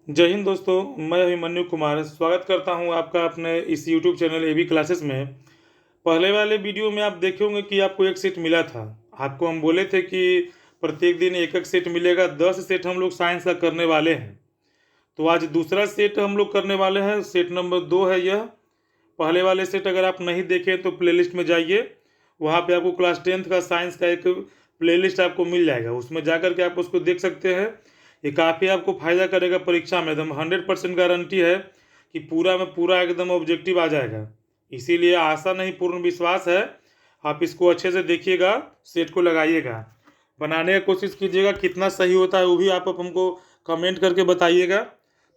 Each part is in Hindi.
जय हिंद दोस्तों। मैं अभिमन्यु कुमार स्वागत करता हूं आपका अपने इस यूट्यूब चैनल एबी क्लासेस में। पहले वाले वीडियो में आप देखे होंगे कि आपको एक सेट मिला था। आपको हम बोले थे कि प्रत्येक दिन एक एक सेट मिलेगा। 10 सेट हम लोग साइंस का करने वाले हैं। तो आज दूसरा सेट हम लोग करने वाले हैं। सेट नंबर 2 है यह। पहले वाले सेट अगर आप नहीं देखें तो प्लेलिस्ट में जाइए। वहाँ पे आपको क्लास 10th का साइंस का एक प्लेलिस्ट आपको मिल जाएगा। उसमें जा कर के आप उसको देख सकते हैं। ये काफ़ी आपको फायदा करेगा परीक्षा में। एकदम 100% गारंटी है कि पूरा में पूरा एकदम ऑब्जेक्टिव आ जाएगा। इसीलिए आशा नहीं पूर्ण विश्वास है। आप इसको अच्छे से देखिएगा, सेट को लगाइएगा, बनाने की कोशिश कीजिएगा। कितना सही होता है वो भी आप हमको कमेंट करके बताइएगा।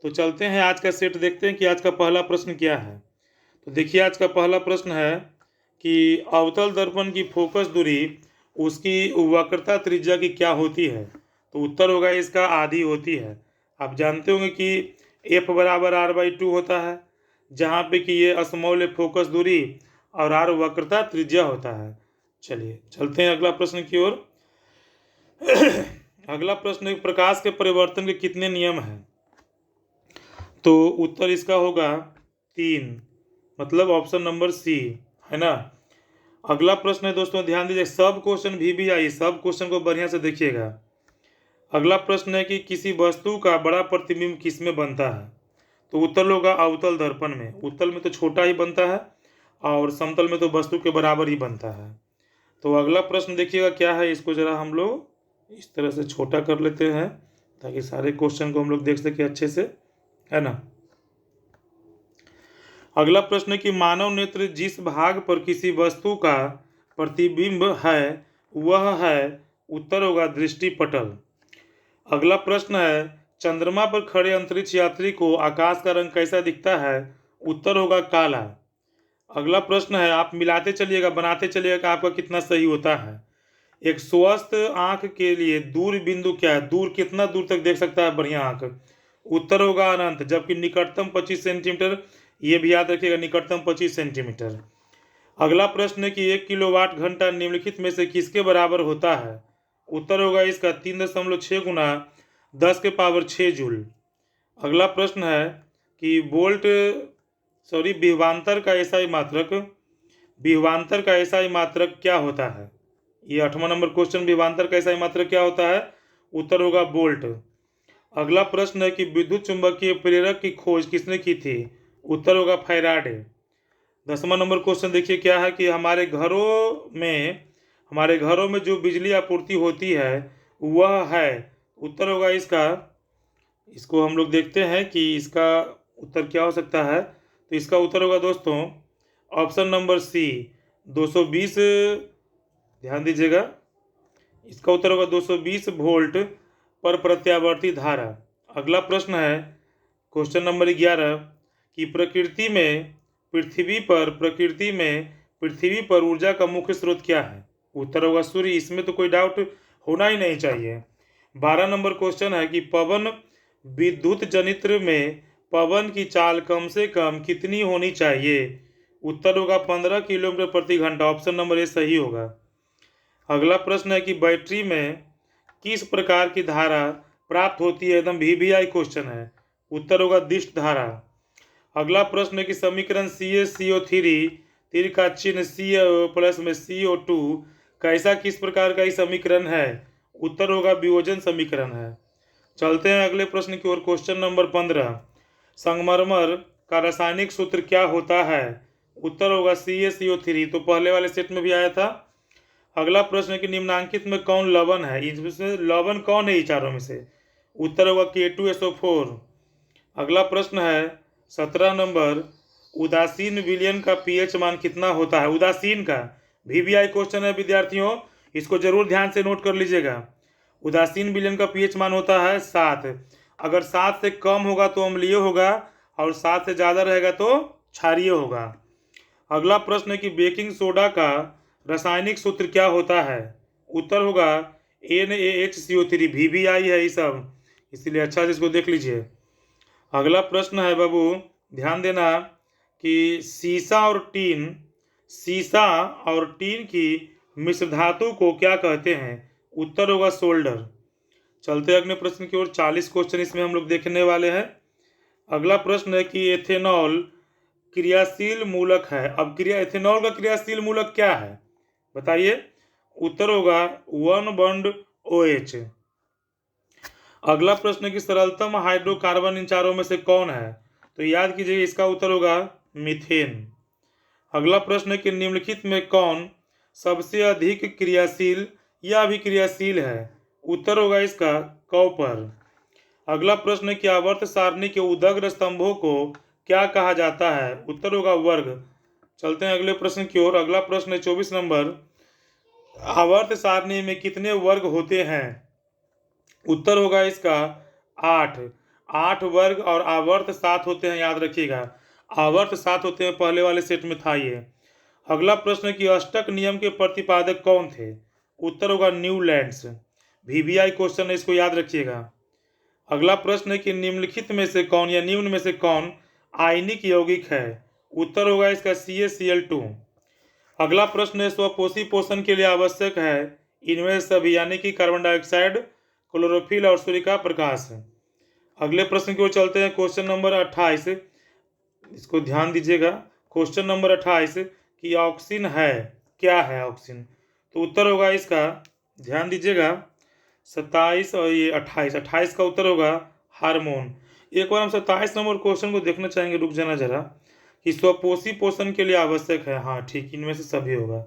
तो चलते हैं आज का सेट देखते हैं कि आज का पहला प्रश्न क्या है। तो देखिए आज का पहला प्रश्न है कि अवतल दर्पण की फोकस दूरी उसकी वक्रता त्रिज्या की क्या होती है। तो उत्तर होगा इसका आधी होती है। आप जानते होंगे कि F बराबर R/2 होता है, जहाँ पे कि ये असमौल्य फोकस दूरी और R वक्रता त्रिज्या होता है। चलिए चलते हैं अगला प्रश्न की ओर। अगला प्रश्न है, प्रकाश के परिवर्तन के कितने नियम हैं। तो उत्तर इसका होगा 3, मतलब ऑप्शन नंबर सी है ना। अगला प्रश्न है दोस्तों, ध्यान दीजिए, सब क्वेश्चन भी आई, सब क्वेश्चन को बढ़िया से देखिएगा। अगला प्रश्न है कि किसी वस्तु का बड़ा प्रतिबिंब किस में बनता है। तो उत्तर होगा अवतल दर्पण में। उत्तल में तो छोटा ही बनता है और समतल में तो वस्तु के बराबर ही बनता है। तो अगला प्रश्न देखिएगा क्या है। इसको जरा हम लोग इस तरह से छोटा कर लेते हैं ताकि सारे क्वेश्चन को हम लोग देख सके अच्छे से, है ना। अगला प्रश्न है कि मानव नेत्र जिस भाग पर किसी वस्तु का प्रतिबिंब है वह है। उत्तर होगा दृष्टि पटल। अगला प्रश्न है, चंद्रमा पर खड़े अंतरिक्ष यात्री को आकाश का रंग कैसा दिखता है। उत्तर होगा काला। अगला प्रश्न है, आप मिलाते चलिएगा, बनाते चलिएगा कि आपका कितना सही होता है। एक स्वस्थ आंख के लिए दूर बिंदु क्या है। दूर कितना दूर तक देख सकता है बढ़िया आंख। उत्तर होगा अनंत। जबकि निकटतम 25 सेंटीमीटर, ये भी याद रखिएगा, निकटतम 25 सेंटीमीटर। अगला प्रश्न है कि 1 किलोवाट घंटा निम्नलिखित में से किसके बराबर होता है। उत्तर होगा इसका 3.6 गुना 10⁻6 जूल। अगला प्रश्न है कि विभवांतर का एसआई मात्रक क्या होता है। ये 8वां नंबर क्वेश्चन, विभवांतर का एसआई मात्रक क्या होता है। उत्तर होगा वोल्ट। अगला प्रश्न है कि विद्युत चुंबकीय प्रेरक की खोज किसने की थी। उत्तर होगा फैराडे। 10वां नंबर क्वेश्चन देखिए क्या है कि हमारे घरों में जो बिजली आपूर्ति होती है वह है। उत्तर होगा इसका, इसको हम लोग देखते हैं कि इसका उत्तर क्या हो सकता है। तो इसका उत्तर होगा दोस्तों ऑप्शन नंबर सी 220। ध्यान दीजिएगा, इसका उत्तर होगा 220 वोल्ट पर प्रत्यावर्ती धारा। अगला प्रश्न है क्वेश्चन नंबर 11 कि प्रकृति पर ऊर्जा का मुख्य स्रोत क्या है। उत्तर होगा सूर्य। इसमें तो कोई डाउट होना ही नहीं चाहिए। 12 नंबर क्वेश्चन है कि पवन विद्युत जनित्र में पवन की चाल कम से कम कितनी होनी चाहिए। उत्तर होगा 15 किलोमीटर प्रति घंटा। ऑप्शन नंबर ए सही होगा। अगला प्रश्न है कि बैटरी में किस प्रकार की धारा प्राप्त होती है। एकदम VVI क्वेश्चन है। उत्तर होगा दिष्ट धारा। अगला प्रश्न है कि समीकरण CaCO3 तीर का चिन्ह CO+ में CO2 कैसा किस प्रकार का ही समीकरण है। उत्तर होगा वियोजन समीकरण है। चलते हैं अगले प्रश्न की ओर। क्वेश्चन नंबर 15, संगमरमर का रासायनिक सूत्र क्या होता है। उत्तर होगा CaCO3। तो पहले वाले सेट में भी आया था। अगला प्रश्न है कि निम्नांकित में कौन लवण है। इसमें लवण कौन है ये चारों में से। उत्तर होगा K2SO4। अगला प्रश्न है 17 नंबर, उदासीन विलयन का pH मान कितना होता है। उदासीन का VVI क्वेश्चन है विद्यार्थियों, इसको जरूर ध्यान से नोट कर लीजिएगा। उदासीन विलयन का pH मान होता है 7। अगर 7 से कम होगा तो अम्लीय होगा और 7 से ज़्यादा रहेगा तो क्षारीय होगा। अगला प्रश्न है कि बेकिंग सोडा का रासायनिक सूत्र क्या होता है। उत्तर होगा NaHCO3। VVI है ये सब, इसीलिए अच्छा से इसको देख लीजिए। अगला प्रश्न है बाबू, ध्यान देना कि सीसा और टीन की मिश्र धातु को क्या कहते हैं। उत्तर होगा सोल्डर। चलते अगले प्रश्न की ओर। 40 क्वेश्चन इसमें हम लोग देखने वाले हैं। अगला प्रश्न है कि एथेनॉल क्रियाशील मूलक है। अब एथेनॉल का क्रियाशील मूलक क्या है बताइए। उत्तर होगा 1 बॉन्ड OH। अगला प्रश्न है कि सरलतम हाइड्रोकार्बन इन चारों में से कौन है, तो याद कीजिए इसका उत्तर होगा मीथेन। अगला प्रश्न है कि निम्नलिखित में कौन सबसे अधिक क्रियाशील या अभिक्रियाशील है, उत्तर होगा इसका कॉपर। अगला प्रश्न है कि आवर्त सारणी के उदग्र स्तंभों को क्या कहा जाता है, उत्तर होगा वर्ग। चलते हैं अगले प्रश्न की ओर। अगला प्रश्न है 24 नंबर, आवर्त सारणी में कितने वर्ग होते हैं, उत्तर होगा इसका 8 वर्ग और आवर्त 7 होते हैं, याद रखिएगा आवर्त 7 होते हैं, पहले वाले सेट में था ये। अगला प्रश्न है कि अष्टक नियम के प्रतिपादक कौन थे, उत्तर होगा न्यूलैंड्स। VBI क्वेश्चन है, इसको याद रखिएगा। अगला प्रश्न है कि निम्नलिखित में से कौन या निम्न में से कौन आयनिक यौगिक है, उत्तर होगा इसका CaCl2। अगला प्रश्न है स्वपोषी पोषण के लिए आवश्यक है इनमें से सभी, यानी कि कार्बन डाइऑक्साइड, क्लोरोफिल और सूर्य का प्रकाश। अगले प्रश्न की ओर चलते हैं। क्वेश्चन नंबर 28, इसको ध्यान दीजिएगा। क्वेश्चन नंबर 28 कि ऑक्सीन है, क्या है ऑक्सीन, तो उत्तर होगा इसका, ध्यान दीजिएगा 27 और ये 28 का उत्तर होगा हार्मोन। एक बार हम 27 नंबर क्वेश्चन को देखना चाहेंगे, रुक जाना जरा, कि स्वपोषी पोषण के लिए आवश्यक है, हाँ ठीक, इनमें से सभी होगा।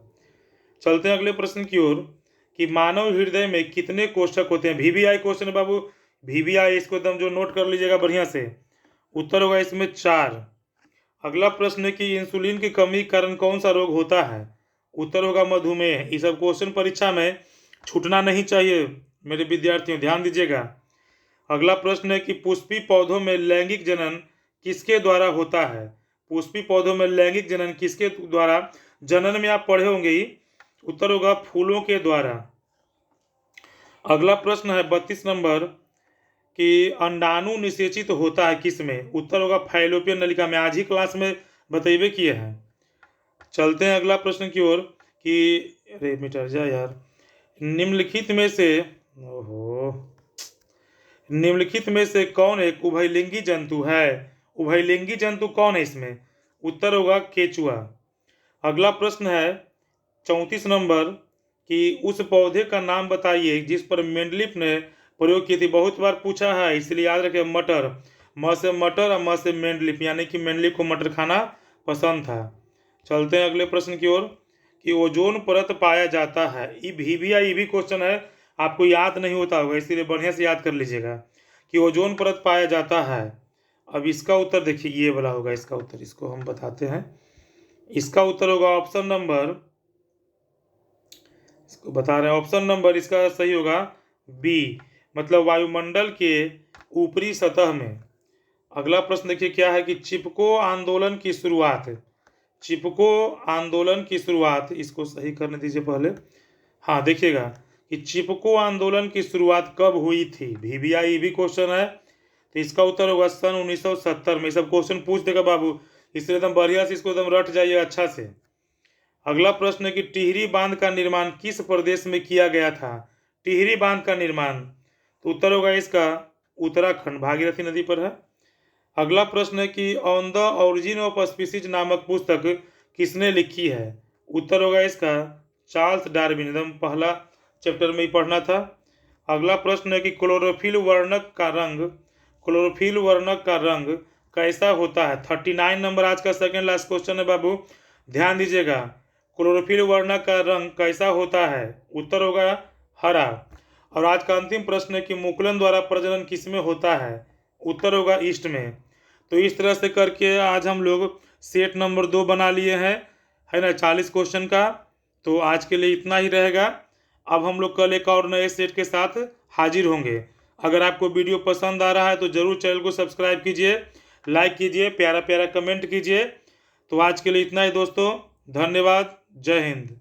चलते हैं अगले प्रश्न की ओर कि मानव हृदय में कितने कोष्ठक होते हैं। VBI क्वेश्चन है बाबू, VBI इसको एकदम जो नोट कर लीजिएगा बढ़िया से। उत्तर होगा इसमें 4। अगला प्रश्न है कि इंसुलिन की कमी के कारण कौन सा रोग होता है, उत्तर होगा मधुमेह। ये सब क्वेश्चन परीक्षा में छूटना नहीं चाहिए मेरे विद्यार्थियों, ध्यान दीजिएगा। अगला प्रश्न है कि पुष्पी पौधों में लैंगिक जनन किसके द्वारा होता है, पुष्पी पौधों में लैंगिक जनन किसके द्वारा, जनन में आप पढ़े होंगे ही, उत्तर होगा फूलों के द्वारा। अगला प्रश्न है 32 नंबर कि अंडाणु निषेचित होता है किसमें, उत्तर होगा फैलोपियन नलिका में, आज ही क्लास में बतेबे किए हैं। चलते हैं अगला प्रश्न की ओर कि अरे मिटर जा यार, निम्नलिखित में से कौन एक उभयलिंगी जंतु है, उभयलिंगी जंतु कौन है इसमें, उत्तर होगा केचुआ। अगला प्रश्न है 34 नंबर कि उस पौधे का नाम बताइए जिस पर मेंडलीफ ने प्रयोग की थी। बहुत बार पूछा है, इसलिए याद रखें मटर, म से मटर और म से मेंडलीफ, यानी कि मेंडलीफ को मटर खाना पसंद था। चलते हैं अगले प्रश्न की ओर कि ओजोन परत पाया जाता है। ये भी क्वेश्चन है, आपको याद नहीं होता होगा, इसीलिए बढ़िया से याद कर लीजिएगा कि ओजोन परत पाया जाता है। अब इसका उत्तर देखिए, ये वाला होगा इसका उत्तर, इसको हम बताते हैं। इसका उत्तर होगा ऑप्शन नंबर, इसको बता रहे हैं, ऑप्शन नंबर इसका सही होगा B, मतलब वायुमंडल के ऊपरी सतह में। अगला प्रश्न देखिए क्या है कि चिपको आंदोलन की शुरुआत, चिपको आंदोलन की शुरुआत, इसको सही करने दीजिए पहले। हाँ देखिएगा कि चिपको आंदोलन की शुरुआत कब हुई थी, VBI भी क्वेश्चन है, तो इसका उत्तर होगा सन 1970 में। सब क्वेश्चन पूछ देगा बाबू, इसलिए एकदम बढ़िया से इसको एकदम रट जाइए अच्छा से। अगला प्रश्न है कि टिहरी बांध का निर्माण किस प्रदेश में किया गया था, टिहरी बांध का निर्माण, तो उत्तर होगा इसका उत्तराखंड, भागीरथी नदी पर है। अगला प्रश्न है कि on the origin of species नामक पुस्तक किसने लिखी है, उत्तर होगा इसका चार्ल्स डार्विन, एकदम पहला चैप्टर में ही पढ़ना था। अगला प्रश्न है कि क्लोरोफिल वर्णक का रंग कैसा होता है। 39 नंबर आज का सेकेंड लास्ट क्वेश्चन है बाबू, ध्यान दीजिएगा। क्लोरोफिल वर्णक का रंग कैसा होता है, उत्तर होगा हरा। और आज का अंतिम प्रश्न है कि मुकुलन द्वारा प्रजनन किसमें होता है, उत्तर होगा ईस्ट में। तो इस तरह से करके आज हम लोग सेट नंबर 2 बना लिए हैं, है ना, 40 क्वेश्चन का। तो आज के लिए इतना ही रहेगा। अब हम लोग कल एक और नए सेट के साथ हाजिर होंगे। अगर आपको वीडियो पसंद आ रहा है तो ज़रूर चैनल को सब्सक्राइब कीजिए, लाइक कीजिए, प्यारा प्यारा कमेंट कीजिए। तो आज के लिए इतना ही दोस्तों, धन्यवाद, जय हिंद।